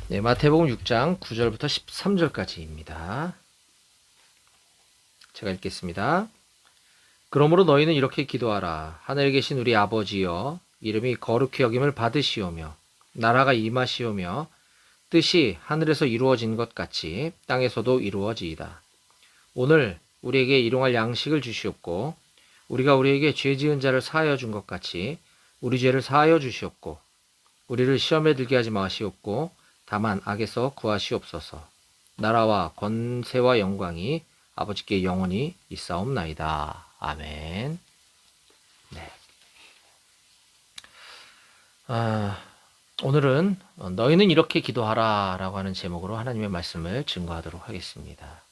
네, 마태복음 6장 9절부터 13절까지입니다. 제가 읽겠습니다. 그러므로 너희는 이렇게 기도하라. 하늘에 계신 우리 아버지여, 이름이 거룩히 여김을 받으시오며 나라가 임하시오며 뜻이 하늘에서 이루어진 것 같이 땅에서도 이루어지이다. 오늘 우리에게 일용할 양식을 주시옵고 우리가 우리에게 죄 지은 자를 사하여 준 것 같이 우리 죄를 사하여 주시옵고 우리를 시험에 들게 하지 마시옵고 다만 악에서 구하시옵소서. 나라와 권세와 영광이 아버지께 영원히 있사옵나이다. 아멘. 네. 오늘은 너희는 이렇게 기도하라 라고 하는 제목으로 하나님의 말씀을 증거하도록 하겠습니다.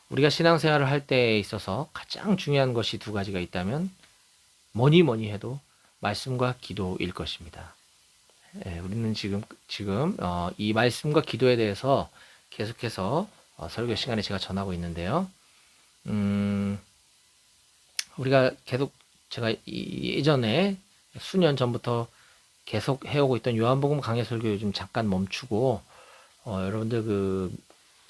우리가 신앙생활을 할 때에 있어서 가장 중요한 것이 두 가지가 있다면 뭐니 해도 말씀과 기도일 것입니다. 우리는 지금 이 말씀과 기도에 대해서 계속해서 설교 시간에 제가 전하고 있는데요. 우리가 계속 제가 예전에 수년 전부터 계속 해오고 있던 요한복음 강해 설교 요즘 잠깐 멈추고 여러분들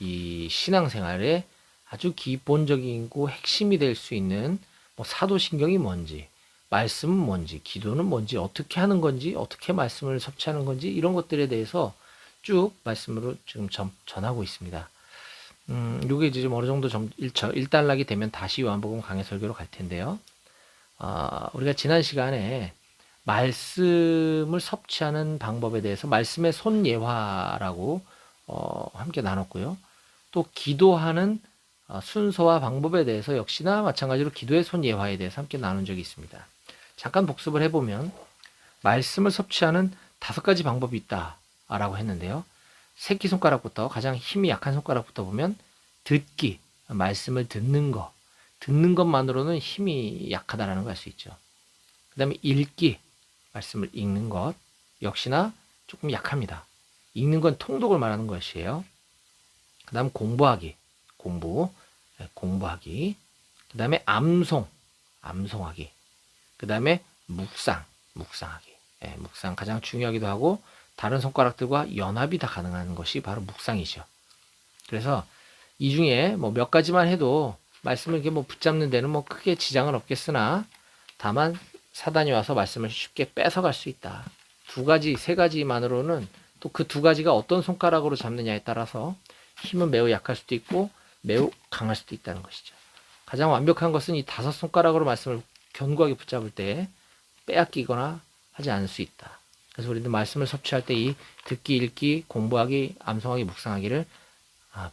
이 신앙생활에 아주 기본적이고 핵심이 될 수 있는 뭐 사도신경이 뭔지, 말씀은 뭔지, 기도는 뭔지, 어떻게 하는 건지, 어떻게 말씀을 섭취하는 건지 이런 것들에 대해서 쭉 말씀으로 지금 전하고 있습니다. 요게 이제 좀 어느 정도 일단락이 되면 다시 요한복음 강해 설교로 갈 텐데요. 우리가 지난 시간에 말씀을 섭취하는 방법에 대해서 말씀의 손예화라고 함께 나눴고요. 또 기도하는 순서와 방법에 대해서 역시나 마찬가지로 기도의 손예화에 대해서 함께 나눈 적이 있습니다. 잠깐 복습을 해보면 말씀을 섭취하는 5가지 방법이 있다라고 했는데요. 새끼손가락부터 가장 힘이 약한 손가락부터 보면 듣기, 말씀을 듣는 것만으로는 힘이 약하다라는 걸 알 수 있죠. 그 다음에 읽기, 말씀을 읽는 것 역시나 조금 약합니다. 읽는 건 통독을 말하는 것이에요. 그 다음 공부하기, 공부하기. 그 다음에 암송하기. 그 다음에 묵상하기. 묵상 가장 중요하기도 하고 다른 손가락들과 연합이 다 가능한 것이 바로 묵상이죠. 그래서 이 중에 뭐 몇 가지만 해도 말씀을 이렇게 뭐 붙잡는 데는 뭐 크게 지장은 없겠으나 다만 사단이 와서 말씀을 쉽게 뺏어갈 수 있다. 2가지, 3가지만으로는 또 그 2가지가 어떤 손가락으로 잡느냐에 따라서 힘은 매우 약할 수도 있고 매우 강할 수도 있다는 것이죠. 가장 완벽한 것은 이 5손가락으로 말씀을 견고하게 붙잡을 때 빼앗기거나 하지 않을 수 있다. 그래서 우리는 말씀을 섭취할 때 이 듣기, 읽기, 공부하기, 암송하기, 묵상하기를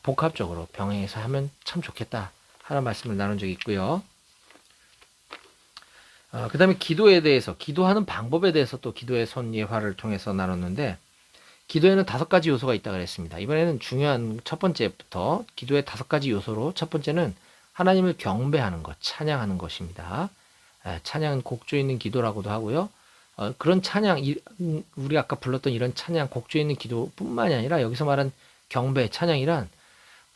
복합적으로 병행해서 하면 참 좋겠다 하는 말씀을 나눈 적이 있고요. 그 다음에 기도에 대해서, 기도하는 방법에 대해서 또 기도의 손예화를 통해서 나눴는데 기도에는 5가지 요소가 있다고 그랬습니다. 이번에는 중요한 첫 번째부터 기도의 5가지 요소로 첫 번째는 하나님을 경배하는 것, 찬양하는 것입니다. 찬양은 곡조 있는 기도라고도 하고요. 그런 찬양, 우리 아까 불렀던 이런 찬양, 곡조 있는 기도뿐만이 아니라 여기서 말한 경배, 찬양이란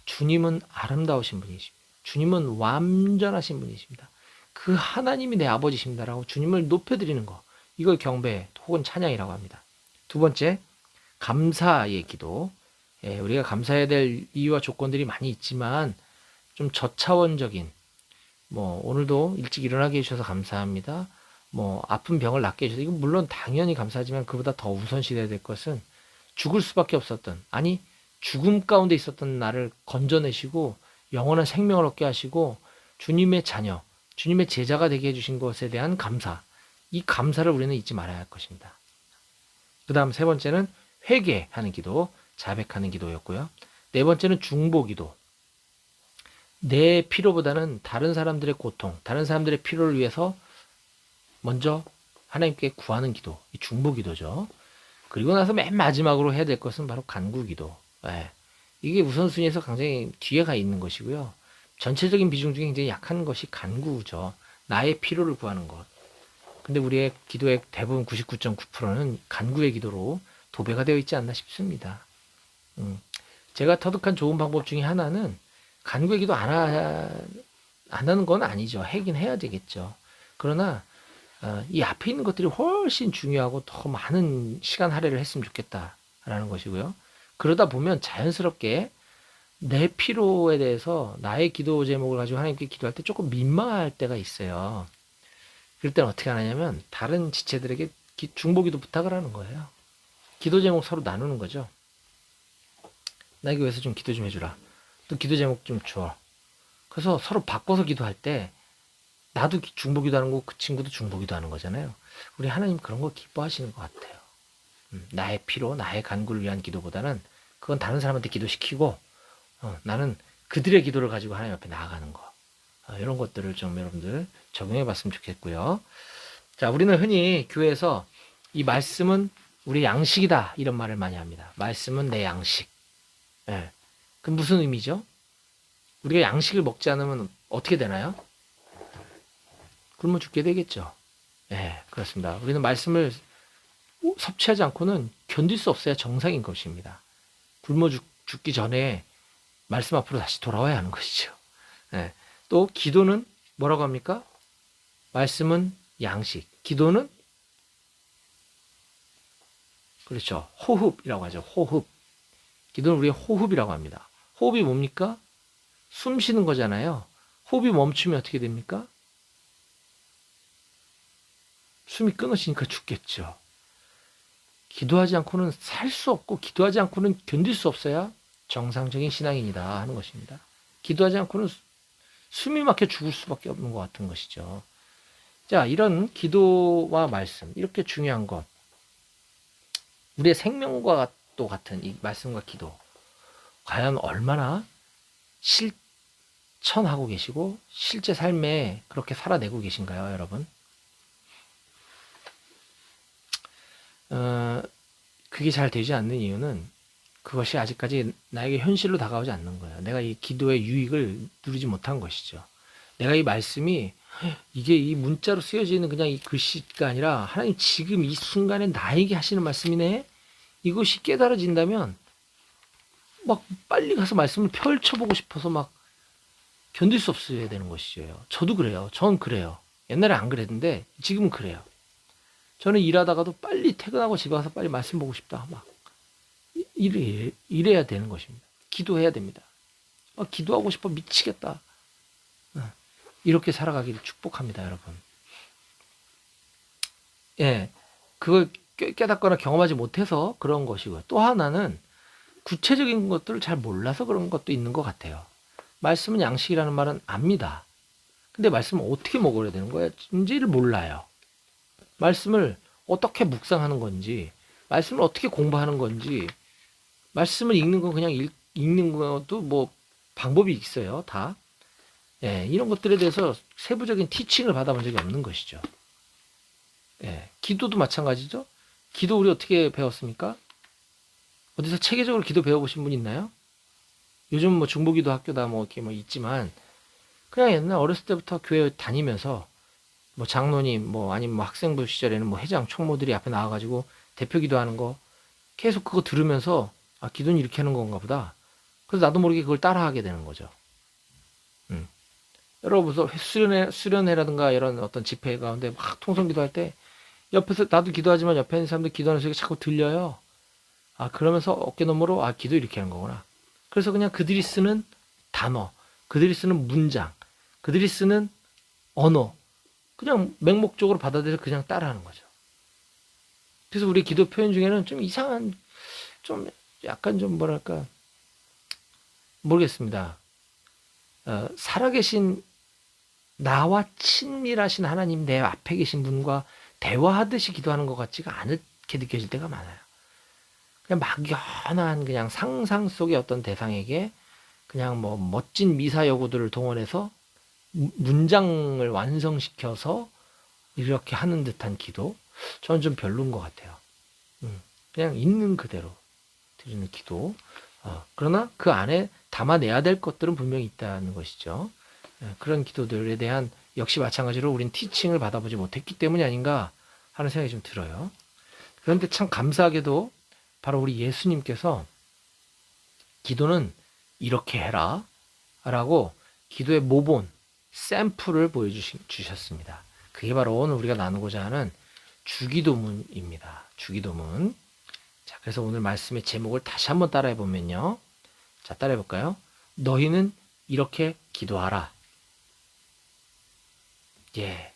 주님은 아름다우신 분이십니다. 주님은 완전하신 분이십니다. 그 하나님이 내 아버지십니다라고 주님을 높여드리는 거, 이걸 경배 혹은 찬양이라고 합니다. 두 번째, 감사의 기도. 우리가 감사해야 될 이유와 조건들이 많이 있지만 좀 저차원적인, 뭐 오늘도 일찍 일어나게 해주셔서 감사합니다. 뭐 아픈 병을 낫게 해주셔서, 이건 물론 당연히 감사하지만 그보다 더 우선시돼야 될 것은 죽을 수밖에 없었던, 아니 죽음 가운데 있었던 나를 건져내시고 영원한 생명을 얻게 하시고 주님의 자녀, 주님의 제자가 되게 해주신 것에 대한 감사, 이 감사를 우리는 잊지 말아야 할 것입니다. 그 다음 3번째는 회개하는 기도, 자백하는 기도였고요. 4번째는 중보기도. 내 필요보다는 다른 사람들의 고통, 다른 사람들의 필요를 위해서 먼저 하나님께 구하는 기도, 이 중보기도죠. 그리고 나서 맨 마지막으로 해야 될 것은 바로 간구기도. 이게 우선순위에서 굉장히 뒤에 가 있는 것이고요. 전체적인 비중 중에 굉장히 약한 것이 간구죠. 나의 필요를 구하는 것. 근데 우리의 기도의 대부분 99.9%는 간구의 기도로 도배가 되어 있지 않나 싶습니다. 제가 터득한 좋은 방법 중에 하나는 간구의 기도 안 하는 건 아니죠. 하긴 해야 되겠죠. 그러나 이 앞에 있는 것들이 훨씬 중요하고 더 많은 시간 할애를 했으면 좋겠다라는 것이고요. 그러다 보면 자연스럽게 내 필요에 대해서 나의 기도 제목을 가지고 하나님께 기도할 때 조금 민망할 때가 있어요. 그럴 때는 어떻게 하냐면 다른 지체들에게 중보기도 부탁을 하는 거예요. 기도 제목 서로 나누는 거죠. 나에게 위해서 좀 기도 좀 해주라. 또 기도 제목 좀 줘. 그래서 서로 바꿔서 기도할 때 나도 중보기도 하는 거고 그 친구도 중보기도 하는 거잖아요. 우리 하나님 그런 거 기뻐하시는 것 같아요. 나의 피로, 나의 간구를 위한 기도보다는 그건 다른 사람한테 기도시키고 나는 그들의 기도를 가지고 하나님 앞에 나아가는 거. 이런 것들을 좀 여러분들 적용해 봤으면 좋겠고요. 자, 우리는 흔히 교회에서 이 말씀은 우리 양식이다 이런 말을 많이 합니다. 말씀은 내 양식. 예. 그 무슨 의미죠? 우리가 양식을 먹지 않으면 어떻게 되나요? 굶어 죽게 되겠죠. 예, 그렇습니다. 우리는 말씀을 섭취하지 않고는 견딜 수 없어야 정상인 것입니다. 굶어 죽기 전에 말씀 앞으로 다시 돌아와야 하는 것이죠. 예. 또 기도는 뭐라고 합니까? 말씀은 양식, 기도는 그렇죠. 호흡이라고 하죠. 호흡. 기도는 우리의 호흡이라고 합니다. 호흡이 뭡니까? 숨 쉬는 거잖아요. 호흡이 멈추면 어떻게 됩니까? 숨이 끊어지니까 죽겠죠. 기도하지 않고는 살 수 없고 기도하지 않고는 견딜 수 없어야 정상적인 신앙인이다 하는 것입니다. 기도하지 않고는 숨이 막혀 죽을 수밖에 없는 것 같은 것이죠. 자, 이런 기도와 말씀, 이렇게 중요한 것, 우리의 생명과 또 같은 이 말씀과 기도, 과연 얼마나 실천하고 계시고 실제 삶에 그렇게 살아내고 계신가요, 여러분? 그게 잘 되지 않는 이유는 그것이 아직까지 나에게 현실로 다가오지 않는 거예요. 내가 이 기도의 유익을 누리지 못한 것이죠. 내가 이 말씀이 이게 이 문자로 쓰여져 있는 그냥 이 글씨가 아니라 하나님 지금 이 순간에 나에게 하시는 말씀이네. 이것이 깨달아진다면 막 빨리 가서 말씀을 펼쳐보고 싶어서 막 견딜 수 없어야 되는 것이죠. 저도 그래요. 전 그래요. 옛날에 안 그랬는데 지금은 그래요. 저는 일하다가도 빨리 퇴근하고 집에 가서 빨리 말씀 보고 싶다. 막 이래야 되는 것입니다. 기도해야 됩니다. 기도하고 싶어 미치겠다. 이렇게 살아가기를 축복합니다, 여러분. 예, 그걸 깨닫거나 경험하지 못해서 그런 것이고요. 또 하나는 구체적인 것들을 잘 몰라서 그런 것도 있는 것 같아요. 말씀은 양식이라는 말은 압니다. 근데 말씀을 어떻게 먹어야 되는 거인지를 몰라요. 말씀을 어떻게 묵상하는 건지, 말씀을 어떻게 공부하는 건지, 말씀을 읽는 건 그냥 읽는 것도 뭐 방법이 있어요, 다. 예, 이런 것들에 대해서 세부적인 티칭을 받아본 적이 없는 것이죠. 예, 기도도 마찬가지죠. 기도 우리 어떻게 배웠습니까? 어디서 체계적으로 기도 배워보신 분 있나요? 요즘 뭐 중보기도 학교다 뭐 이렇게 뭐 있지만 그냥 옛날 어렸을 때부터 교회 다니면서 뭐 장로님 뭐 아니면 뭐 학생부 시절에는 뭐 회장 총무들이 앞에 나와가지고 대표 기도하는 거 계속 그거 들으면서 아 기도는 이렇게 하는 건가 보다. 그래서 나도 모르게 그걸 따라하게 되는 거죠. 여러분 수련회라든가 이런 어떤 집회 가운데 막 통성기도할 때 옆에서 나도 기도하지만 옆에 있는 사람들 기도하는 소리가 자꾸 들려요. 아 그러면서 어깨너머로 아 기도 이렇게 하는 거구나. 그래서 그냥 그들이 쓰는 단어, 그들이 쓰는 문장, 그들이 쓰는 언어 그냥 맹목적으로 받아들여서 그냥 따라하는 거죠. 그래서 우리 기도 표현 중에는 좀 이상한 좀 약간 좀 뭐랄까 모르겠습니다. 살아계신 나와 친밀하신 하나님 내 앞에 계신 분과 대화하듯이 기도하는 것 같지가 않게 느껴질 때가 많아요. 그냥 막연한 그냥 상상 속의 어떤 대상에게 그냥 뭐 멋진 미사 여구들을 동원해서 문장을 완성시켜서 이렇게 하는 듯한 기도 저는 좀 별로인 것 같아요. 그냥 있는 그대로 드리는 기도. 그러나 그 안에 담아내야 될 것들은 분명히 있다는 것이죠. 그런 기도들에 대한 역시 마찬가지로 우린 티칭을 받아보지 못했기 때문이 아닌가 하는 생각이 좀 들어요. 그런데 참 감사하게도 바로 우리 예수님께서 기도는 이렇게 해라 라고 기도의 모본, 샘플을 보여주셨습니다. 그게 바로 오늘 우리가 나누고자 하는 주기도문입니다. 주기도문. 자, 자, 그래서 오늘 말씀의 제목을 다시 한번 따라해 보면요. 자, 따라해 볼까요? 너희는 이렇게 기도하라. 예.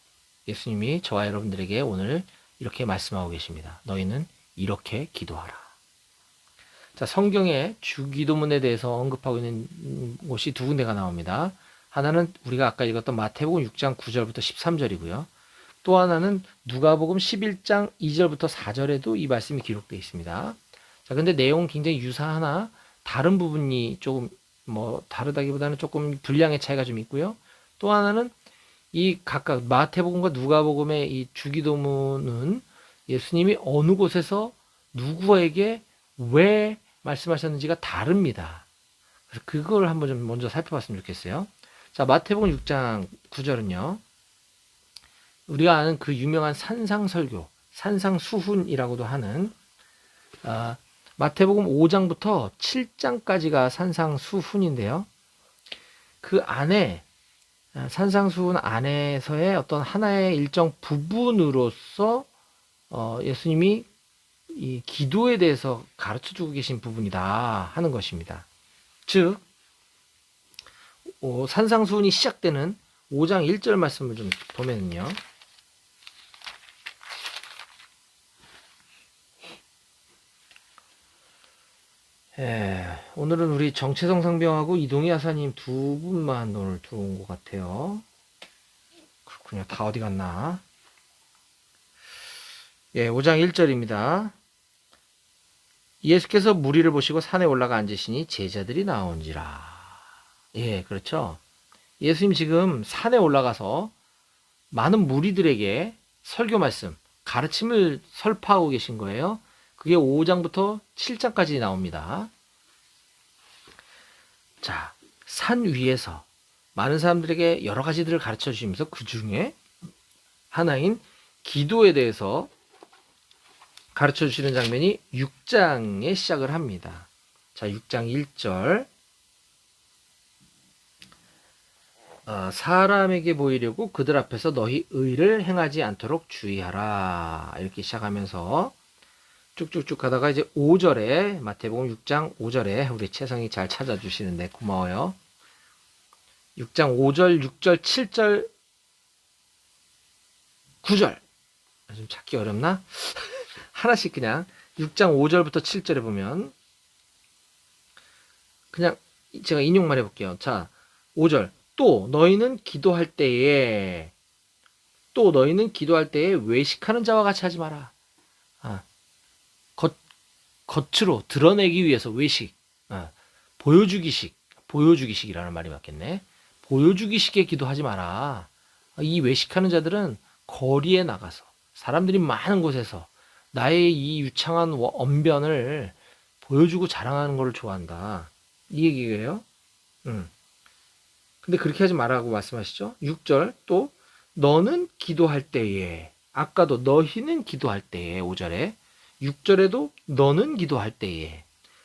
예수님이 저와 여러분들에게 오늘 이렇게 말씀하고 계십니다. 너희는 이렇게 기도하라. 자, 성경에 주기도문에 대해서 언급하고 있는 곳이 두 군데가 나옵니다. 하나는 우리가 아까 읽었던 마태복음 6장 9절부터 13절이고요. 또 하나는 누가복음 11장 2절부터 4절에도 이 말씀이 기록되어 있습니다. 자, 근데 내용은 굉장히 유사하나 다른 부분이 조금 다르다기보다는 조금 분량의 차이가 좀 있고요. 또 하나는 이 각각 마태복음과 누가복음의 이 주기도문은 예수님이 어느 곳에서 누구에게 왜 말씀하셨는지가 다릅니다. 그래서 그걸 한번 좀 먼저 살펴봤으면 좋겠어요. 자, 마태복음 6장 9절은요. 우리가 아는 그 유명한 산상설교, 산상수훈이라고도 하는 마태복음 5장부터 7장까지가 산상수훈인데요. 그 안에 산상수훈 안에서의 어떤 하나의 일정 부분으로서 예수님이 이 기도에 대해서 가르쳐주고 계신 부분이다 하는 것입니다. 즉 산상수훈이 시작되는 5장 1절 말씀을 좀 보면요. 오늘은 우리 정채성 상병하고 이동희 하사님 두 분만 오늘 들어온 것 같아요. 그렇군요. 다 어디 갔나? 5장 1절입니다. 예수께서 무리를 보시고 산에 올라가 앉으시니 제자들이 나온지라. 그렇죠. 예수님 지금 산에 올라가서 많은 무리들에게 설교 말씀, 가르침을 설파하고 계신 거예요. 그게 5장부터 7장까지 나옵니다. 자, 산 위에서 많은 사람들에게 여러 가지들을 가르쳐 주시면서 그 중에 하나인 기도에 대해서 가르쳐 주시는 장면이 6장에 시작을 합니다. 자, 6장 1절. 사람에게 보이려고 그들 앞에서 너희 의를 행하지 않도록 주의하라. 이렇게 시작하면서 쭉쭉쭉 가다가 이제 5절에 마태복음 6장 5절에 우리 채성이 잘 찾아주시는데 고마워요. 6장 5절, 6절, 7절, 9절. 좀 찾기 어렵나? 하나씩 그냥 6장 5절부터 7절에 보면 그냥 제가 인용만 해볼게요. 자, 5절. 또 너희는 기도할 때에 외식하는 자와 같이 하지 마라. 겉으로 드러내기 위해서 외식, 보여주기식이라는 말이 맞겠네. 보여주기식에 기도하지 마라. 이 외식하는 자들은 거리에 나가서 사람들이 많은 곳에서 나의 이 유창한 언변을 보여주고 자랑하는 걸 좋아한다. 이 얘기예요. 근데 그렇게 하지 말라고 말씀하시죠. 6절 또 너는 기도할 때에, 아까도 너희는 기도할 때에 5절에 6절에도 너는 기도할 때에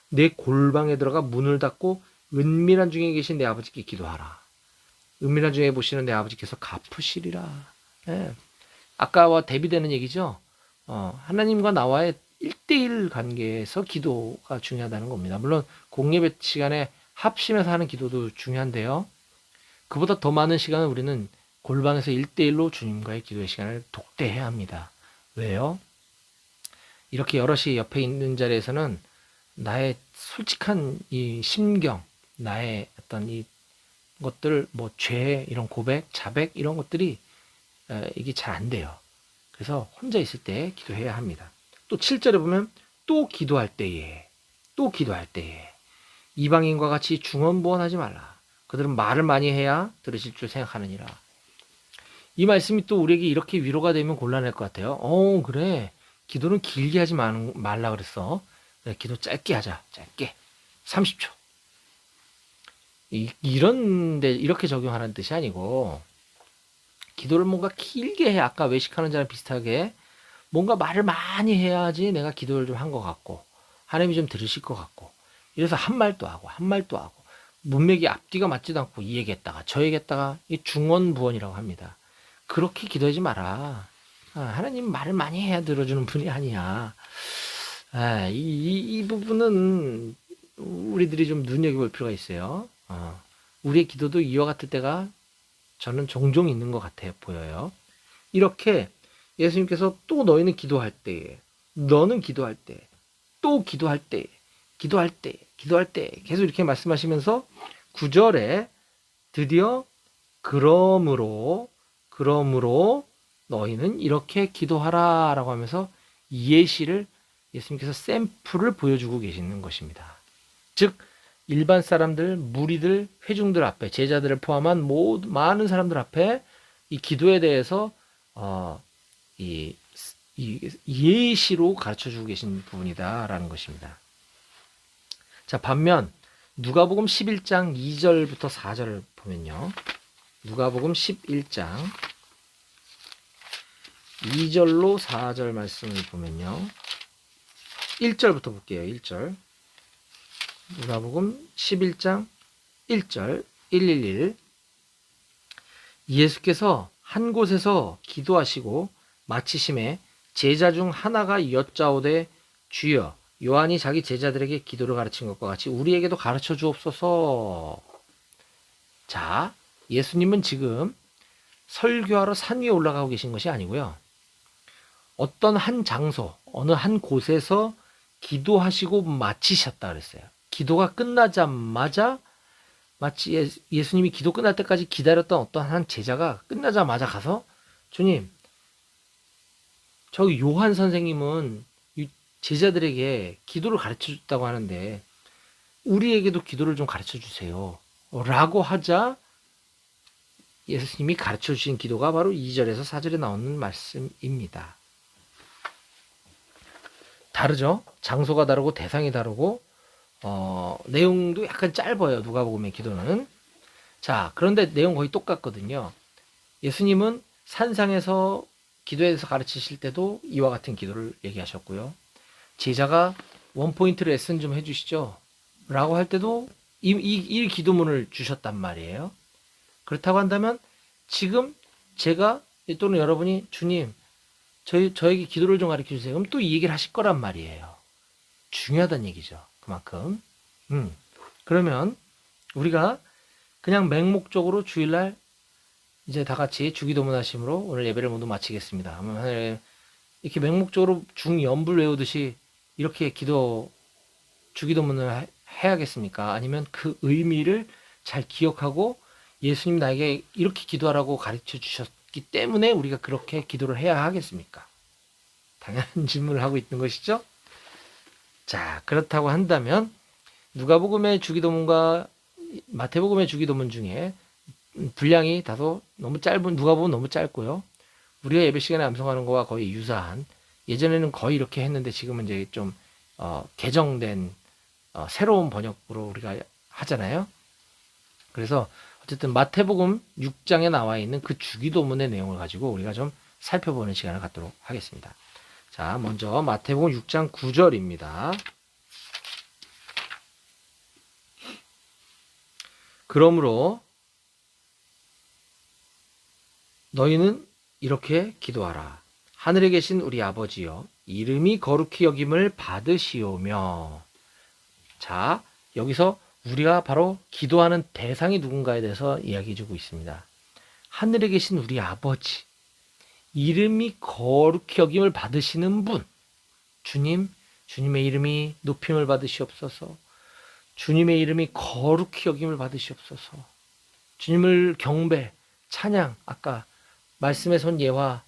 내 골방에 들어가 문을 닫고 은밀한 중에 계신 내 아버지께 기도하라. 은밀한 중에 보시는 내 아버지께서 갚으시리라. 아까와 대비되는 얘기죠. 하나님과 나와의 1대1 관계에서 기도가 중요하다는 겁니다. 물론 공예배 시간에 합심해서 하는 기도도 중요한데요. 그보다 더 많은 시간은 우리는 골방에서 1대1로 주님과의 기도의 시간을 독대해야 합니다. 왜요? 이렇게 여럿이 옆에 있는 자리에서는 나의 솔직한 이 심경, 나의 어떤 이 것들, 죄, 이런 고백, 자백, 이런 것들이 이게 잘 안 돼요. 그래서 혼자 있을 때 기도해야 합니다. 또 7절에 보면 또 기도할 때에 이방인과 같이 중언부언하지 말라. 그들은 말을 많이 해야 들으실 줄 생각하느니라. 이 말씀이 또 우리에게 이렇게 위로가 되면 곤란할 것 같아요. 그래. 기도는 길게 하지 말라 그랬어. 그래, 기도 짧게 하자. 짧게. 30초. 이런데 이렇게 적용하라는 뜻이 아니고 기도를 뭔가 길게 해. 아까 외식하는 자랑 비슷하게 뭔가 말을 많이 해야지 내가 기도를 좀 한 것 같고 하나님이 좀 들으실 것 같고 이래서 한 말도 하고 문맥이 앞뒤가 맞지도 않고 이 얘기했다가 저 얘기했다가 이 중언부언이라고 합니다. 그렇게 기도하지 마라. 하나님 말을 많이 해야 들어주는 분이 아니야. 이 부분은 우리들이 좀 눈여겨볼 필요가 있어요. 우리의 기도도 이와 같을 때가 저는 종종 있는 것 같아 보여요. 이렇게 예수님께서 또 너희는 기도할 때에, 너는 기도할 때, 또 기도할 때, 기도할 때, 기도할 때 계속 이렇게 말씀하시면서 9절에 드디어 그러므로 너희는 이렇게 기도하라 라고 하면서 예시를 예수님께서 샘플을 보여주고 계시는 것입니다. 즉 일반 사람들, 무리들, 회중들 앞에 제자들을 포함한 모든 많은 사람들 앞에 이 기도에 대해서 이 예시로 가르쳐주고 계신 부분이다라는 것입니다. 자, 반면 누가복음 11장 2절부터 4절을 보면요. 누가복음 11장 2절로 4절 말씀을 보면요. 1절부터 볼게요. 1절. 누가복음 11장 1절 111 예수께서 한 곳에서 기도하시고 마치심에 제자 중 하나가 여짜오되 주여 요한이 자기 제자들에게 기도를 가르친 것과 같이 우리에게도 가르쳐 주옵소서. 자, 예수님은 지금 설교하러 산 위에 올라가고 계신 것이 아니고요. 어떤 한 장소, 어느 한 곳에서 기도하시고 마치셨다 그랬어요. 기도가 끝나자마자 마치 예수님이 기도 끝날 때까지 기다렸던 어떤 한 제자가 끝나자마자 가서 주님, 저기 요한 선생님은 제자들에게 기도를 가르쳐 줬다고 하는데 우리에게도 기도를 좀 가르쳐 주세요. 라고 하자 예수님이 가르쳐 주신 기도가 바로 2절에서 4절에 나오는 말씀입니다. 다르죠? 장소가 다르고 대상이 다르고 내용도 약간 짧아요. 누가복음의 기도는. 자, 그런데 내용 거의 똑같거든요. 예수님은 산상에서 기도에서 가르치실 때도 이와 같은 기도를 얘기하셨고요. 제자가 원포인트 레슨 좀 해주시죠. 라고 할 때도 이 기도문을 주셨단 말이에요. 그렇다고 한다면 지금 제가 또는 여러분이 주님, 저에게 기도를 좀 가르쳐 주세요. 그럼 또 이 얘기를 하실 거란 말이에요. 중요하다는 얘기죠. 그만큼. 그러면 우리가 그냥 맹목적으로 주일날 이제 다 같이 주기도문 하심으로 오늘 예배를 모두 마치겠습니다. 이렇게 맹목적으로 중연불 외우듯이 이렇게 주기도문을 해야겠습니까? 아니면 그 의미를 잘 기억하고 예수님 나에게 이렇게 기도하라고 가르쳐 주셨기 때문에 우리가 그렇게 기도를 해야 하겠습니까? 당연한 질문을 하고 있는 것이죠. 자, 그렇다고 한다면 누가복음의 주기도문과 마태복음의 주기도문 중에 분량이 다소 너무 짧은, 누가복음은 너무 짧고요. 우리가 예배 시간에 암송하는 거와 거의 유사한, 예전에는 거의 이렇게 했는데 지금은 이제 좀 개정된 새로운 번역으로 우리가 하잖아요. 그래서 어쨌든 마태복음 6장에 나와 있는 그 주기도문의 내용을 가지고 우리가 좀 살펴보는 시간을 갖도록 하겠습니다. 자, 먼저 마태복음 6장 9절입니다. 그러므로 너희는 이렇게 기도하라. 하늘에 계신 우리 아버지여, 이름이 거룩히 여김을 받으시오며. 자, 여기서 우리가 바로 기도하는 대상이 누군가에 대해서 이야기해 주고 있습니다. 하늘에 계신 우리 아버지, 이름이 거룩히 여김을 받으시는 분, 주님의 이름이 높임을 받으시옵소서. 주님의 이름이 거룩히 여김을 받으시옵소서. 주님을 경배, 찬양, 아까 말씀의 손 예화,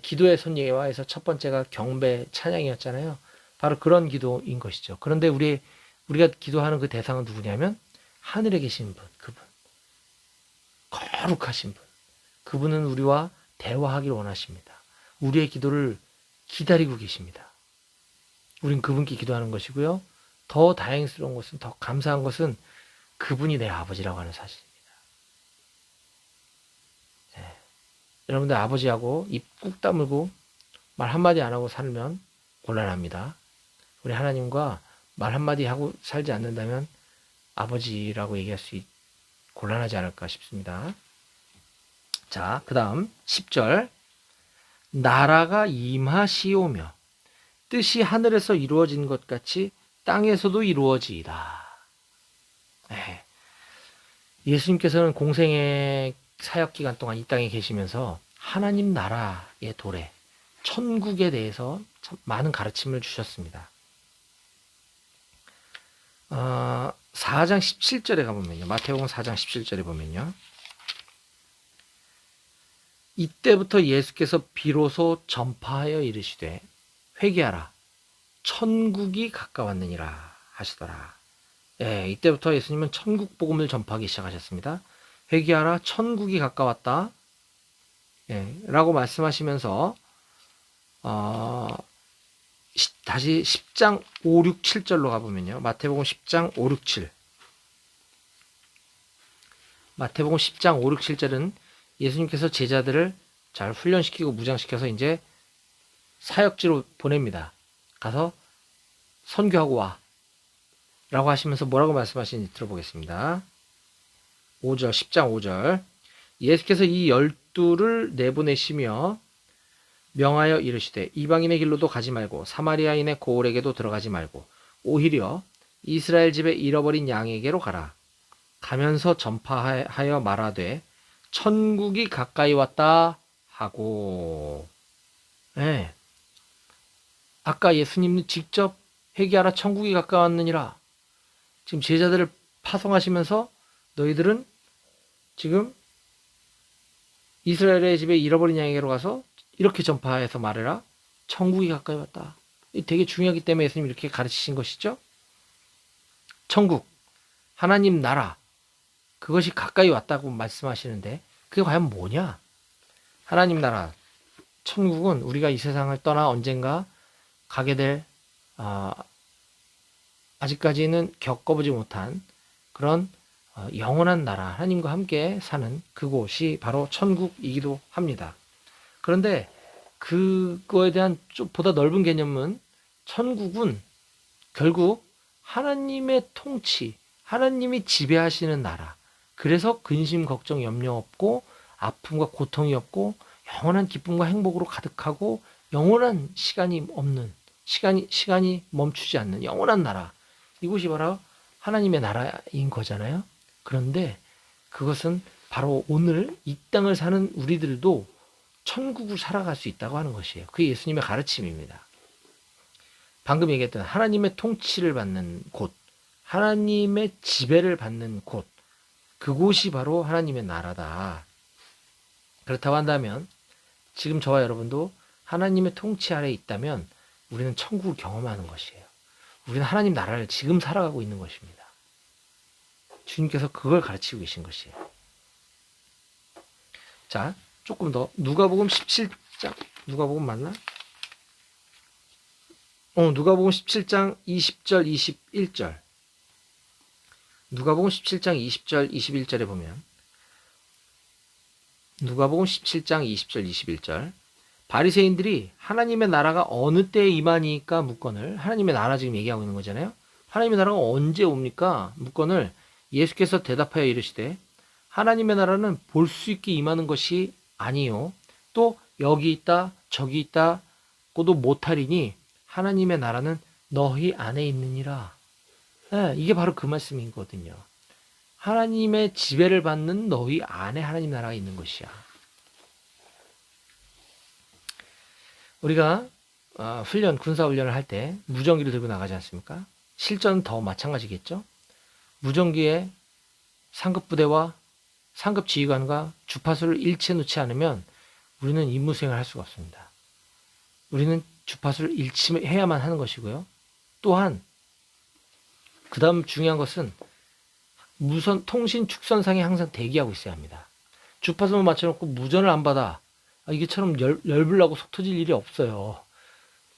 기도의 손 예화에서 첫 번째가 경배, 찬양이었잖아요. 바로 그런 기도인 것이죠. 그런데 우리가 기도하는 그 대상은 누구냐면 하늘에 계신 분, 그분. 거룩하신 분. 그분은 우리와 대화하기를 원하십니다. 우리의 기도를 기다리고 계십니다. 우린 그분께 기도하는 것이고요. 더 다행스러운 것은, 더 감사한 것은 그분이 내 아버지라고 하는 사실입니다. 네. 여러분들 아버지하고 입 꾹 다물고 말 한마디 안 하고 살면 곤란합니다. 우리 하나님과 말 한마디 하고 살지 않는다면 아버지라고 얘기할 수 곤란하지 않을까 싶습니다. 자, 그 다음 10절 나라가 임하시오며 뜻이 하늘에서 이루어진 것 같이 땅에서도 이루어지이다. 네. 예수님께서는 공생의 사역 기간 동안 이 땅에 계시면서 하나님 나라의 도래, 천국에 대해서 참 많은 가르침을 주셨습니다. 4장 17절에 가보면요. 마태복음 4장 17절에 보면요. 이때부터 예수께서 비로소 전파하여 이르시되 회개하라 천국이 가까웠느니라 하시더라. 예, 이때부터 예수님은 천국 복음을 전파하기 시작하셨습니다. 회개하라 천국이 가까웠다. 예, 라고 말씀하시면서 다시 10장 5, 6, 7절로 가보면요. 마태복음 10장 5, 6, 7 마태복음 10장 5, 6, 7절은 예수님께서 제자들을 잘 훈련시키고 무장시켜서 이제 사역지로 보냅니다. 가서 선교하고 와 라고 하시면서 뭐라고 말씀하시는지 들어보겠습니다. 5절 10장 5절 예수께서 이 12를 내보내시며 명하여 이르시되 이방인의 길로도 가지 말고 사마리아인의 고을에게도 들어가지 말고 오히려 이스라엘 집에 잃어버린 양에게로 가라. 가면서 전파하여 말하되 천국이 가까이 왔다 하고. 네. 아까 예수님은 직접 회개하라 천국이 가까웠느니라. 지금 제자들을 파송하시면서 너희들은 지금 이스라엘의 집에 잃어버린 양에게로 가서 이렇게 전파해서 말해라. 천국이 가까이 왔다. 되게 중요하기 때문에 예수님이 이렇게 가르치신 것이죠. 천국, 하나님 나라, 그것이 가까이 왔다고 말씀하시는데 그게 과연 뭐냐? 하나님 나라, 천국은 우리가 이 세상을 떠나 언젠가 가게 될 아직까지는 겪어보지 못한 그런 영원한 나라, 하나님과 함께 사는 그곳이 바로 천국이기도 합니다. 그런데 그거에 대한 좀 보다 넓은 개념은 천국은 결국 하나님의 통치, 하나님이 지배하시는 나라. 그래서 근심, 걱정, 염려 없고 아픔과 고통이 없고 영원한 기쁨과 행복으로 가득하고 영원한 시간이 없는, 시간이 멈추지 않는 영원한 나라. 이곳이 바로 하나님의 나라인 거잖아요. 그런데 그것은 바로 오늘 이 땅을 사는 우리들도 천국을 살아갈 수 있다고 하는 것이에요. 그게 예수님의 가르침입니다. 방금 얘기했던 하나님의 통치를 받는 곳, 하나님의 지배를 받는 곳, 그곳이 바로 하나님의 나라다. 그렇다고 한다면 지금 저와 여러분도 하나님의 통치 아래에 있다면 우리는 천국을 경험하는 것이에요. 우리는 하나님 나라를 지금 살아가고 있는 것입니다. 주님께서 그걸 가르치고 계신 것이에요. 자, 조금 더 누가복음 17장 누가복음 맞나? 누가복음 17장 20절 21절 누가복음 17장 20절 21절에 보면 누가복음 17장 20절 21절 바리새인들이 하나님의 나라가 어느 때에 임하니까 묻거늘 하나님의 나라 지금 얘기하고 있는 거잖아요. 하나님의 나라가 언제 옵니까? 묻거늘 예수께서 대답하여 이르시되 하나님의 나라는 볼 수 있게 임하는 것이 아니요 또 여기 있다 저기 있다고도 못하리니 하나님의 나라는 너희 안에 있느니라. 네, 이게 바로 그 말씀이거든요. 하나님의 지배를 받는 너희 안에 하나님 나라가 있는 것이야. 우리가 군사 훈련을 할 때 무전기를 들고 나가지 않습니까? 실전은 더 마찬가지겠죠. 무전기에 상급 부대와 상급 지휘관과 주파수를 일치해 놓지 않으면 우리는 임무 수행을 할 수가 없습니다. 우리는 주파수를 일치해야만 하는 것이고요. 또한 그 다음 중요한 것은 무선 통신 축선상에 항상 대기하고 있어야 합니다. 주파수만 맞춰놓고 무전을 안 받아. 이게처럼 열불나고 속 터질 일이 없어요.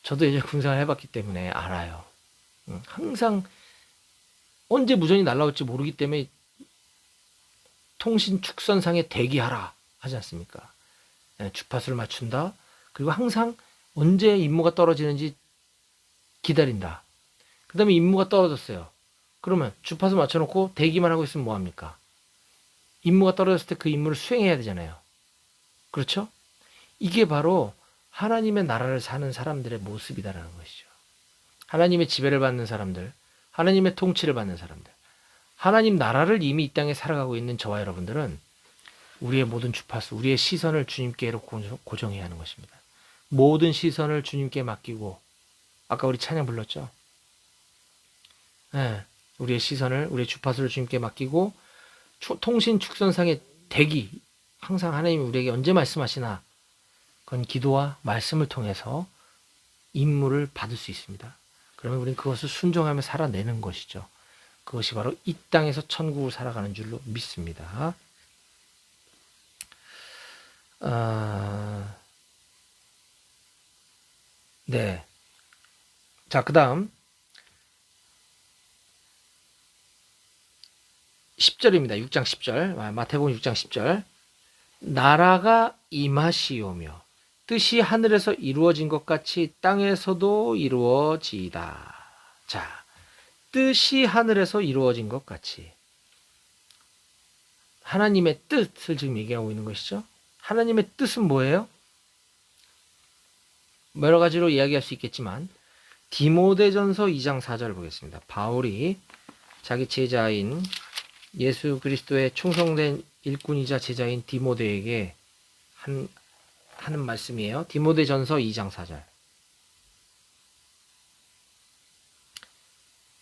저도 예전에 군생활 해봤기 때문에 알아요. 항상 언제 무전이 날라올지 모르기 때문에 통신 축선상에 대기하라 하지 않습니까? 주파수를 맞춘다. 그리고 항상 언제 임무가 떨어지는지 기다린다. 그 다음에 임무가 떨어졌어요. 그러면 주파수 맞춰놓고 대기만 하고 있으면 뭐합니까? 임무가 떨어졌을 때 그 임무를 수행해야 되잖아요. 그렇죠? 이게 바로 하나님의 나라를 사는 사람들의 모습이다라는 것이죠. 하나님의 지배를 받는 사람들, 하나님의 통치를 받는 사람들, 하나님 나라를 이미 이 땅에 살아가고 있는 저와 여러분들은 우리의 모든 주파수, 우리의 시선을 주님께로 고정해야 하는 것입니다. 모든 시선을 주님께 맡기고, 아까 우리 찬양 불렀죠? 네, 우리의 시선을, 우리의 주파수를 주님께 맡기고, 통신 축선상의 대기, 항상 하나님이 우리에게 언제 말씀하시나, 그건 기도와 말씀을 통해서 임무를 받을 수 있습니다. 그러면 우리는 그것을 순종하며 살아내는 것이죠. 그것이 바로 이 땅에서 천국을 살아가는 줄로 믿습니다. 네. 자, 그 다음 10절입니다. 6장 10절. 마태복음 6장 10절. 나라가 임하시오며 뜻이 하늘에서 이루어진 것 같이 땅에서도 이루어지이다. 자, 뜻이 하늘에서 이루어진 것 같이. 하나님의 뜻을 지금 얘기하고 있는 것이죠. 하나님의 뜻은 뭐예요? 여러 가지로 이야기할 수 있겠지만 디모데전서 2장 4절을 보겠습니다. 바울이 자기 제자인 예수 그리스도의 충성된 일꾼이자 제자인 디모데에게 하는 말씀이에요. 디모데전서 2장 4절.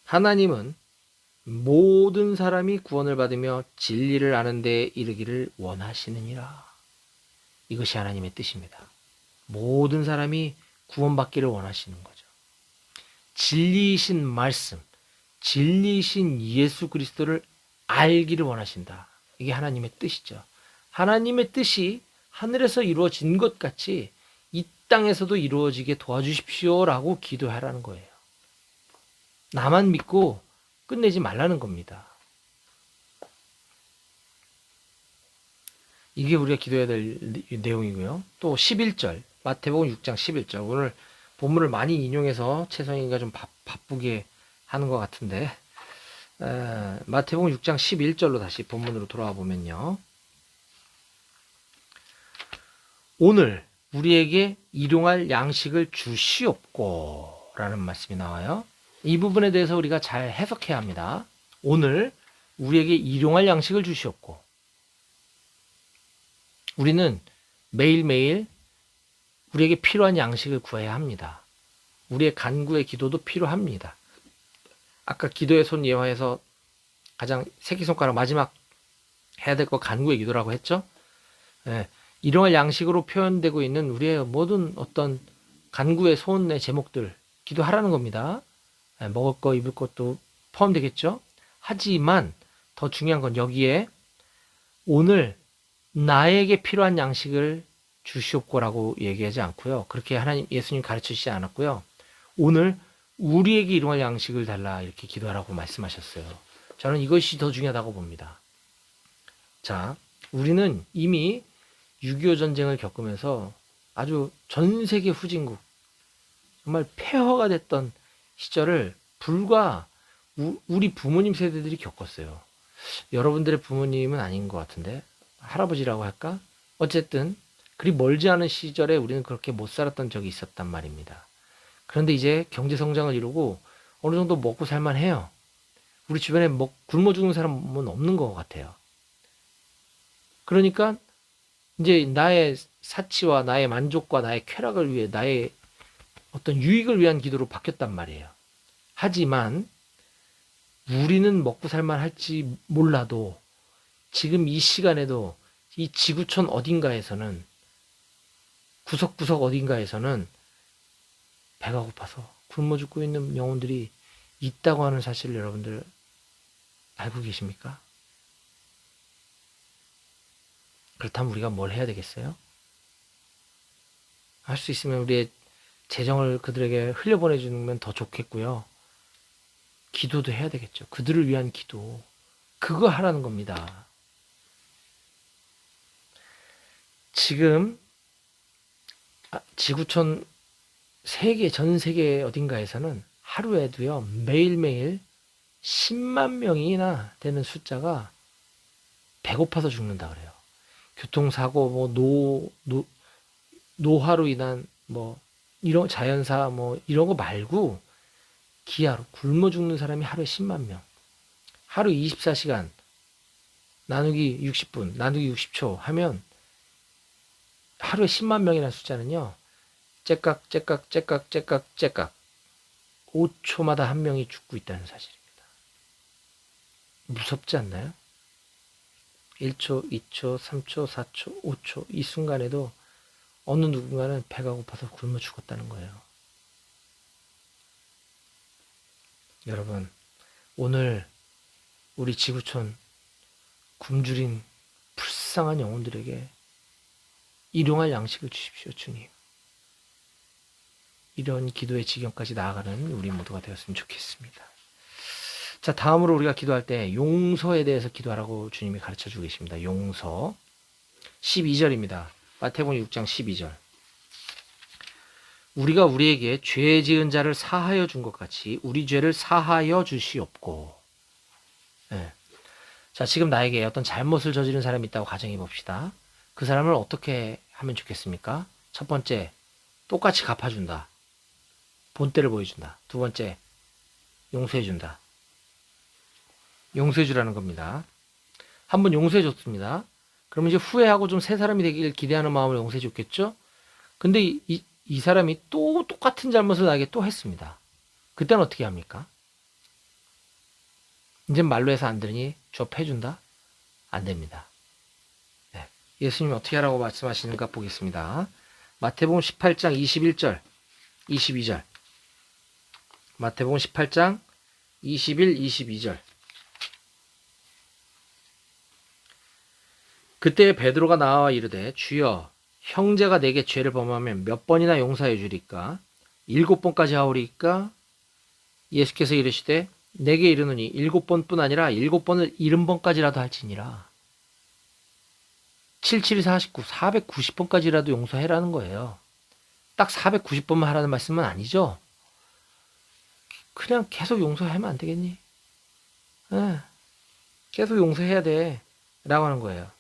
하나님은 모든 사람이 구원을 받으며 진리를 아는 데 이르기를 원하시느니라. 이것이 하나님의 뜻입니다. 모든 사람이 구원받기를 원하시는 거죠. 진리이신 말씀, 진리이신 예수 그리스도를 알기를 원하신다. 이게 하나님의 뜻이죠. 하나님의 뜻이 하늘에서 이루어진 것 같이 이 땅에서도 이루어지게 도와주십시오라고 기도하라는 거예요. 나만 믿고 끝내지 말라는 겁니다. 이게 우리가 기도해야 될 내용이고요. 또 11절, 마태복음 6장 11절. 오늘 본문을 많이 인용해서 최성희가 좀 바쁘게 하는 것 같은데, 마태복음 6장 11절로 다시 본문으로 돌아와 보면요. 오늘 우리에게 일용할 양식을 주시옵고 라는 말씀이 나와요. 이 부분에 대해서 우리가 잘 해석해야 합니다. 오늘 우리에게 일용할 양식을 주시옵고. 우리는 매일매일 우리에게 필요한 양식을 구해야 합니다. 우리의 간구의 기도도 필요합니다. 아까 기도의 손 예화에서 가장 새끼손가락 마지막 해야 될 거 간구의 기도라고 했죠. 예, 일용할 양식으로 표현되고 있는 우리의 모든 어떤 간구의 소원의 제목들 기도하라는 겁니다. 예, 먹을 거 입을 것도 포함되겠죠. 하지만 더 중요한 건 여기에 오늘 나에게 필요한 양식을 주시옵고라고 얘기하지 않고요. 그렇게 하나님 예수님 가르치시지 않았고요. 오늘 우리에게 일용할 양식을 달라 이렇게 기도하라고 말씀하셨어요. 저는 이것이 더 중요하다고 봅니다. 자, 우리는 이미 6.25 전쟁을 겪으면서 아주 전 세계 후진국, 정말 폐허가 됐던 시절을 불과 우리 부모님 세대들이 겪었어요. 여러분들의 부모님은 아닌 것 같은데 할아버지라고 할까? 어쨌든 그리 멀지 않은 시절에 우리는 그렇게 못 살았던 적이 있었단 말입니다. 그런데 이제 경제 성장을 이루고 어느 정도 먹고 살만해요. 우리 주변에 굶어 죽는 사람은 없는 것 같아요. 그러니까 이제 나의 사치와 나의 만족과 나의 쾌락을 위해 나의 어떤 유익을 위한 기도로 바뀌었단 말이에요. 하지만 우리는 먹고 살만할지 몰라도 지금 이 시간에도 이 지구촌 어딘가에서는 구석구석 어딘가에서는 배가 고파서 굶어 죽고 있는 영혼들이 있다고 하는 사실을 여러분들 알고 계십니까? 그렇다면 우리가 뭘 해야 되겠어요? 할 수 있으면 우리의 재정을 그들에게 흘려보내주면 더 좋겠고요. 기도도 해야 되겠죠. 그들을 위한 기도. 그거 하라는 겁니다. 지금 지구촌 전 세계 어딘가에서는 하루에도요, 매일매일 10만 명이나 되는 숫자가 배고파서 죽는다 그래요. 교통사고, 노화로 인한 뭐 이런 자연사 뭐 이런 거 말고 기아로 굶어 죽는 사람이 하루에 10만 명. 하루 24시간 나누기 60분, 나누기 60초 하면 하루에 10만 명이라는 숫자는요. 째깍 째깍 째깍 째깍 째깍 5초마다 한 명이 죽고 있다는 사실입니다. 무섭지 않나요? 1초, 2초, 3초, 4초, 5초 이 순간에도 어느 누군가는 배가 고파서 굶어 죽었다는 거예요. 여러분, 오늘 우리 지구촌 굶주린 불쌍한 영혼들에게 일용할 양식을 주십시오, 주님. 이런 기도의 지경까지 나아가는 우리 모두가 되었으면 좋겠습니다. 자, 다음으로 우리가 기도할 때 용서에 대해서 기도하라고 주님이 가르쳐주고 계십니다. 용서 12절입니다. 마태복음 6장 12절. 우리가 우리에게 죄 지은 자를 사하여 준 것 같이 우리 죄를 사하여 주시옵고. 네. 자, 지금 나에게 어떤 잘못을 저지른 사람이 있다고 가정해 봅시다. 그 사람을 어떻게 하면 좋겠습니까? 첫 번째, 똑같이 갚아준다. 본때를 보여준다. 두 번째, 용서해준다. 용서해주라는 겁니다. 한번 용서해줬습니다. 그러면 이제 후회하고 좀 새 사람이 되길 기대하는 마음으로 용서해줬겠죠? 근데 이 사람이 또 똑같은 잘못을 나에게 또 했습니다. 그때는 어떻게 합니까? 이제 말로 해서 안 되니 좁혀준다? 안 됩니다. 네. 예수님이 어떻게 하라고 말씀하시는가 보겠습니다. 마태복음 18장 21절, 22절. 마태복음 18장 21, 22절. 그때 베드로가 나와 이르되 주여 형제가 내게 죄를 범하면 몇 번이나 용서해 주리까? 7번까지 하오리까? 예수께서 이르시되 내게 이르노니 7번뿐 아니라 7번을 70번까지라도 할지니라. 77, 49, 490번까지라도 용서해라는 거예요. 딱 490번만 하라는 말씀은 아니죠. 그냥 계속 용서하면 안 되겠니? 네. 계속 용서해야 돼 라고 하는 거예요.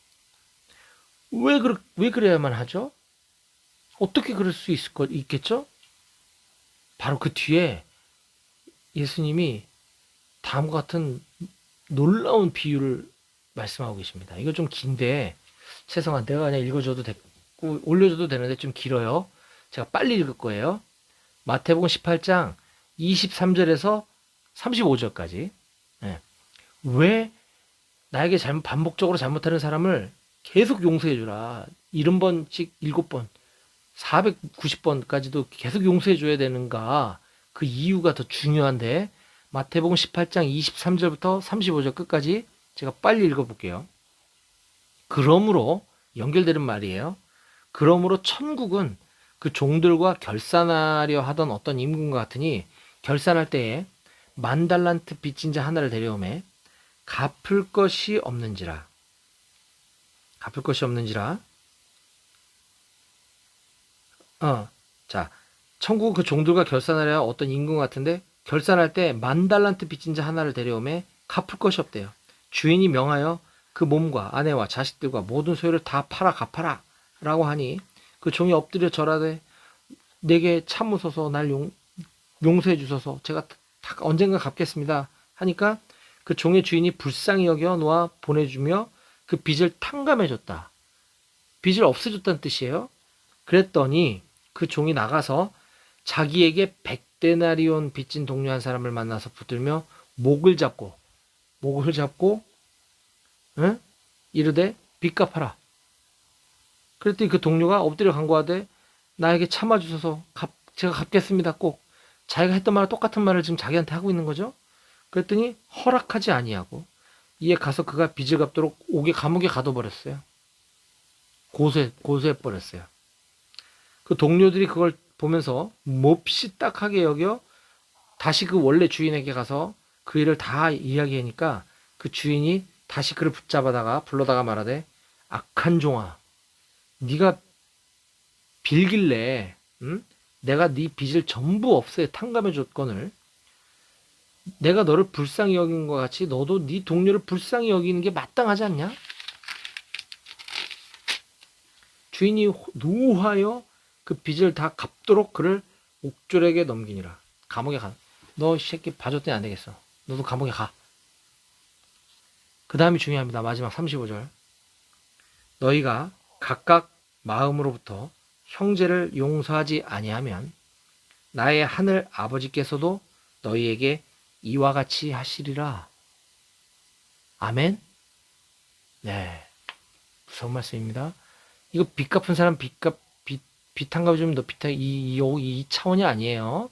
왜 그래야만 하죠? 어떻게 그럴 수 있겠죠? 바로 그 뒤에 예수님이 다음과 같은 놀라운 비유를 말씀하고 계십니다. 이거 좀 긴데 죄송한 내가 그냥 읽어줘도 되고 올려줘도 되는데 좀 길어요. 제가 빨리 읽을 거예요. 마태복음 18장 23절에서 35절까지. 네. 왜 나에게 반복적으로 잘못하는 사람을 계속 용서해주라. 70번씩 7번, 490번까지도 계속 용서해줘야 되는가. 그 이유가 더 중요한데 마태복음 18장 23절부터 35절 끝까지 제가 빨리 읽어볼게요. 그러므로 연결되는 말이에요. 그러므로 천국은 그 종들과 결산하려 하던 어떤 임금과 같으니 결산할 때에 10,000달란트 빚진 자 하나를 데려오매 갚을 것이 없는지라. 자, 천국 그 종들과 결산하려 어떤 임금 같은데 결산할 때 10,000달란트 빚진 자 하나를 데려오매 갚을 것이 없대요. 주인이 명하여 그 몸과 아내와 자식들과 모든 소유를 다 팔아 갚아라 라고 하니 그 종이 엎드려 절하되 내게 참으소서 날 용서해 주소서 제가 다 언젠가 갚겠습니다 하니까 그 종의 주인이 불쌍히 여겨 놓아 보내주며 그 빚을 탕감해줬다. 빚을 없애줬다는 뜻이에요. 그랬더니 그 종이 나가서 자기에게 100데나리온 빚진 동료 한 사람을 만나서 붙들며 목을 잡고 응? 이르되 빚 갚아라. 그랬더니 그 동료가 엎드려 간구하되 나에게 참아주셔서 제가 갚겠습니다. 꼭 자기가 했던 말과 똑같은 말을 지금 자기한테 하고 있는 거죠. 그랬더니 허락하지 아니하고 이에 가서 그가 빚을 갚도록 감옥에 가둬버렸어요. 고소해버렸어요. 그 동료들이 그걸 보면서 몹시 딱하게 여겨 다시 그 원래 주인에게 가서 그 일을 다 이야기하니까 그 주인이 다시 그를 불러다가 말하되 악한 종아 네가 빌길래 내가 네 빚을 전부 없애 탕감해 줬거늘 내가 너를 불쌍히 여긴 것 같이 너도 네 동료를 불쌍히 여기는 게 마땅하지 않냐? 주인이 노하여 그 빚을 다 갚도록 그를 옥졸에게 넘기니라. 감옥에 가. 너 이 새끼 봐줬더니 안 되겠어. 너도 감옥에 가. 그 다음이 중요합니다. 마지막 35절. 너희가 각각 마음으로부터 형제를 용서하지 아니하면 나의 하늘 아버지께서도 너희에게 이와 같이 하시리라. 아멘? 네. 무서운 말씀입니다. 이거 빚 갚은 사람 빚 한 값이 좀 더 이 차원이 아니에요.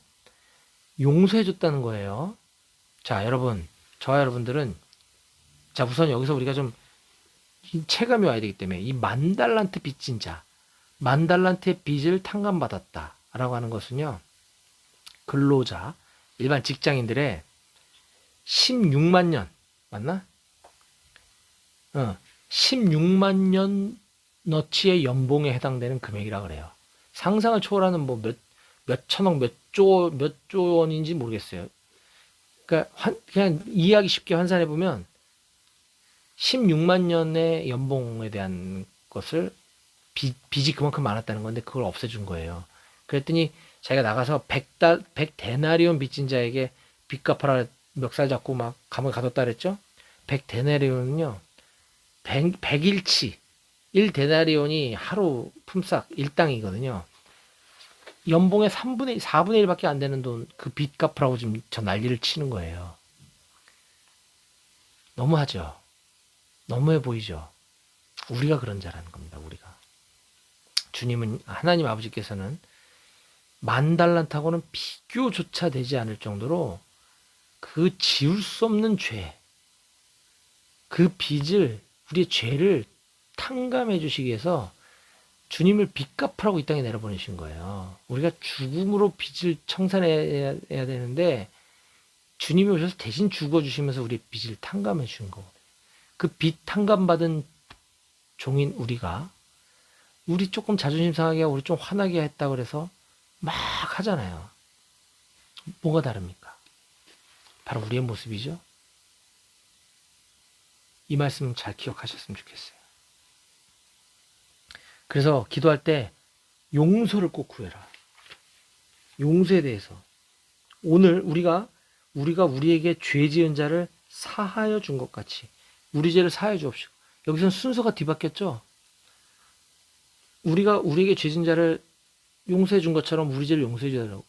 용서해줬다는 거예요. 자, 여러분. 저와 여러분들은, 자, 우선 여기서 우리가 좀 체감이 와야 되기 때문에, 이 10,000달란트 빚진 자, 10,000달란트의 빚을 탕감받았다. 라고 하는 것은요, 근로자, 일반 직장인들의 16만 년, 맞나? 16만 년 너치의 연봉에 해당되는 금액이라 그래요. 상상을 초월하는 뭐 몇 천억, 몇 조 원인지 모르겠어요. 그러니까 그냥 이해하기 쉽게 환산해 보면 16만 년의 연봉에 대한 것을 빚이 그만큼 많았다는 건데 그걸 없애준 거예요. 그랬더니 자기가 나가서 100데나리온 빚진 자에게 빚 갚아라 멱살 잡고 막 감옥에 가뒀다 그랬죠? 100데나리온은요. 100일치 1데나리온이 하루 품삯 일당이거든요. 연봉의 4분의 1밖에 안 되는 돈, 그 빚 갚으라고 지금 저 난리를 치는 거예요. 너무하죠? 너무해 보이죠? 우리가 그런 자라는 겁니다, 우리가. 주님은, 하나님 아버지께서는 10,000달란트하고는 비교조차 되지 않을 정도로 그 지울 수 없는 죄, 그 빚을, 우리의 죄를 탕감해 주시기 위해서 주님을 빚 갚으라고 이 땅에 내려보내신 거예요. 우리가 죽음으로 빚을 청산해야 되는데 주님이 오셔서 대신 죽어주시면서 우리의 빚을 탕감해 주신 거거든요. 그 빚 탕감받은 종인 우리가 우리 조금 자존심 상하게 우리 좀 화나게 했다 그래서 막 하잖아요. 뭐가 다릅니까? 바로 우리의 모습이죠. 이 말씀 잘 기억하셨으면 좋겠어요. 그래서 기도할 때 용서를 꼭 구해라. 용서에 대해서. 오늘 우리가 우리에게 죄 지은 자를 사하여 준 것 같이 우리 죄를 사하여 주옵시고. 여기서는 순서가 뒤바뀌었죠. 우리가 우리에게 죄 지은 자를 용서해 준 것처럼 우리 죄를 용서해 주라고.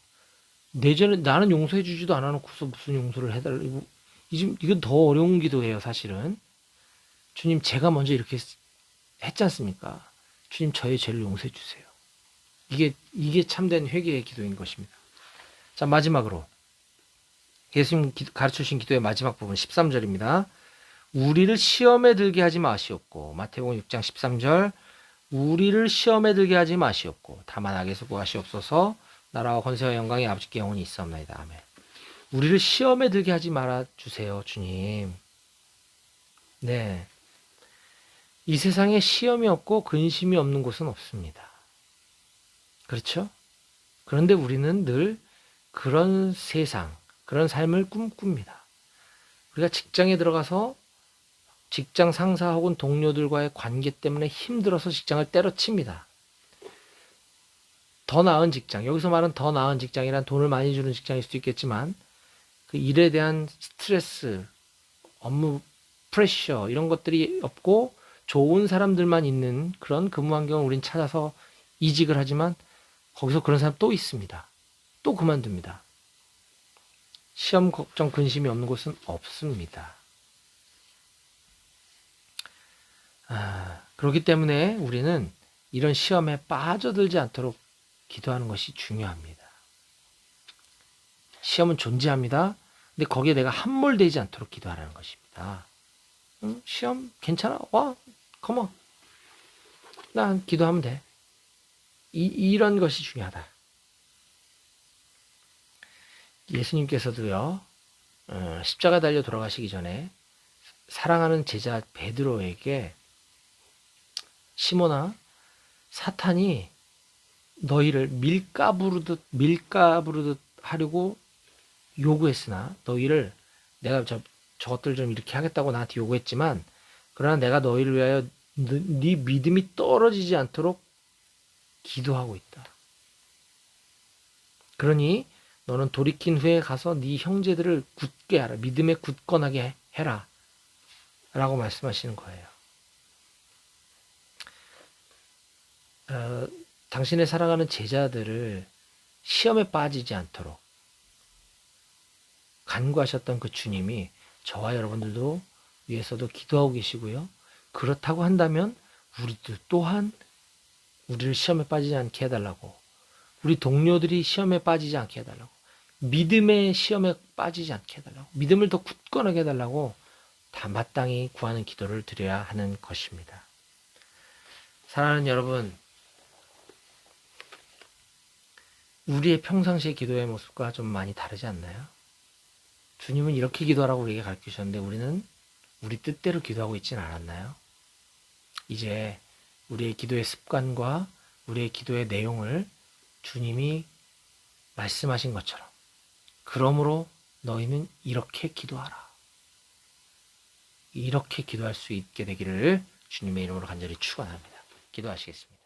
내 죄는 나는 용서해 주지도 않아 놓고서 무슨 용서를 해달라고. 이건 더 어려운 기도예요, 사실은. 주님, 제가 먼저 이렇게 했지 않습니까? 주님, 저의 죄를 용서해 주세요. 이게 참된 회개의 기도인 것입니다. 자, 마지막으로 예수님 가르쳐 주신 기도의 마지막 부분 13절입니다. 우리를 시험에 들게 하지 마시옵고, 마태복음 6장 13절, 우리를 시험에 들게 하지 마시옵고 다만 악에서 구하시옵소서. 나라와 권세와 영광이 아버지께 영원히 있사옵나이다. 아멘. 우리를 시험에 들게 하지 말아 주세요, 주님. 네. 이 세상에 시험이 없고 근심이 없는 곳은 없습니다. 그렇죠? 그런데 우리는 늘 그런 세상, 그런 삶을 꿈꿉니다. 우리가 직장에 들어가서 직장 상사 혹은 동료들과의 관계 때문에 힘들어서 직장을 때려칩니다. 더 나은 직장, 여기서 말하는 더 나은 직장이란 돈을 많이 주는 직장일 수도 있겠지만 그 일에 대한 스트레스, 업무 프레셔 이런 것들이 없고 좋은 사람들만 있는 그런 근무 환경을 우린 찾아서 이직을 하지만 거기서 그런 사람 또 있습니다. 또 그만둡니다. 시험 걱정 근심이 없는 곳은 없습니다. 그렇기 때문에 우리는 이런 시험에 빠져들지 않도록 기도하는 것이 중요합니다. 시험은 존재합니다. 근데 거기에 내가 함몰되지 않도록 기도하라는 것입니다. 시험 괜찮아? 와, 컴온. 난 기도하면 돼. 이런 것이 중요하다. 예수님께서도요, 십자가 달려 돌아가시기 전에 사랑하는 제자 베드로에게 시몬아, 사탄이 너희를 밀가부르듯 하려고 요구했으나 너희를 내가 저것들 좀 이렇게 하겠다고 나한테 요구했지만 그러나 내가 너희를 위하여 네 믿음이 떨어지지 않도록 기도하고 있다. 그러니 너는 돌이킨 후에 가서 네 형제들을 굳게 하라. 믿음에 굳건하게 해라. 라고 말씀하시는 거예요. 당신의 사랑하는 제자들을 시험에 빠지지 않도록 간구하셨던 그 주님이 저와 여러분들도 위해서도 기도하고 계시고요. 그렇다고 한다면 우리도 또한 우리를 시험에 빠지지 않게 해달라고, 우리 동료들이 시험에 빠지지 않게 해달라고, 믿음의 시험에 빠지지 않게 해달라고, 믿음을 더 굳건하게 해달라고 다 마땅히 구하는 기도를 드려야 하는 것입니다. 사랑하는 여러분, 우리의 평상시의 기도의 모습과 좀 많이 다르지 않나요? 주님은 이렇게 기도하라고 우리에게 가르치셨는데 우리는 우리 뜻대로 기도하고 있지는 않았나요? 이제 우리의 기도의 습관과 우리의 기도의 내용을 주님이 말씀하신 것처럼, 그러므로 너희는 이렇게 기도하라, 이렇게 기도할 수 있게 되기를 주님의 이름으로 간절히 축원합니다. 기도하시겠습니다.